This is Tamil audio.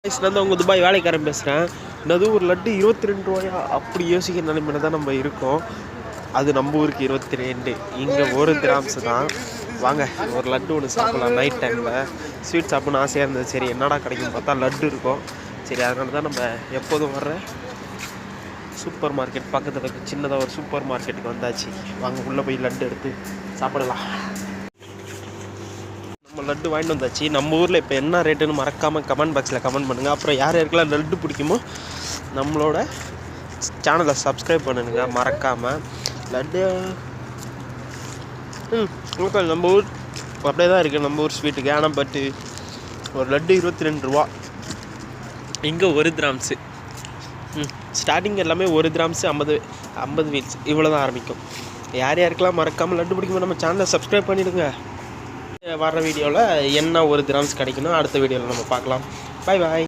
வயசுலேருந்து அவங்க துபாய் வேலைக்காரன் பேசுகிறேன். என்னது ஒரு லட்டு 22 ரூபாயா? அப்படி யோசிக்கிற நிலைமையில தான் நம்ம இருக்கோம். அது நம்ம ஊருக்கு 22, இங்கே 1 கிராம்ஸ் தான். வாங்க ஒரு லட்டு ஒன்று சாப்பிட்லாம். நைட் டைமில் ஸ்வீட் சாப்பிட்ணுன்னு ஆசையாக இருந்தது. சரி என்னடா கிடைக்கும் பார்த்தா லட்டு இருக்கும். சரி அதனால தான் நம்ம எப்போதும் வர்ற சூப்பர் மார்க்கெட் பக்கத்தில் சின்னதாக ஒரு சூப்பர் மார்க்கெட்டுக்கு வந்தாச்சு. வாங்க உள்ளே போய் லட்டு எடுத்து சாப்பிடலாம். நம்ம லட்டு வாங்கிட்டு வந்தாச்சு. நம்ம ஊரில் இப்போ என்ன ரேட்டுன்னு மறக்காமல் கமெண்ட் பாக்ஸில் கமெண்ட் பண்ணுங்கள். அப்புறம் யார் யாருக்கெல்லாம் லட்டு பிடிக்குமோ நம்மளோட சேனலை சப்ஸ்கிரைப் பண்ணுங்க மறக்காமல். லட்டு நம்ம ஊர் அப்படியே தான் இருக்குது நம்ம ஊர் ஸ்வீட்டுக்கு. ஆனால் பட்டு ஒரு லட்டு 22 ரூபா. இங்கே 1 கிராம்ஸு. ஸ்டார்டிங் எல்லாமே 1 கிராம்ஸு 50 வீல்ஸ் இவ்வளோ தான் ஆரம்பிக்கும். யார் யாருக்கெல்லாம் மறக்காமல் லட்டு பிடிக்குமோ நம்ம சேனலை சப்ஸ்கிரைப் பண்ணிவிடுங்க. வர்ற வீடியோவில் என்ன 1 கிராம்ஸ் கிடைக்கணும் அடுத்த வீடியோவில் நம்ம பார்க்கலாம். பாய் பாய்.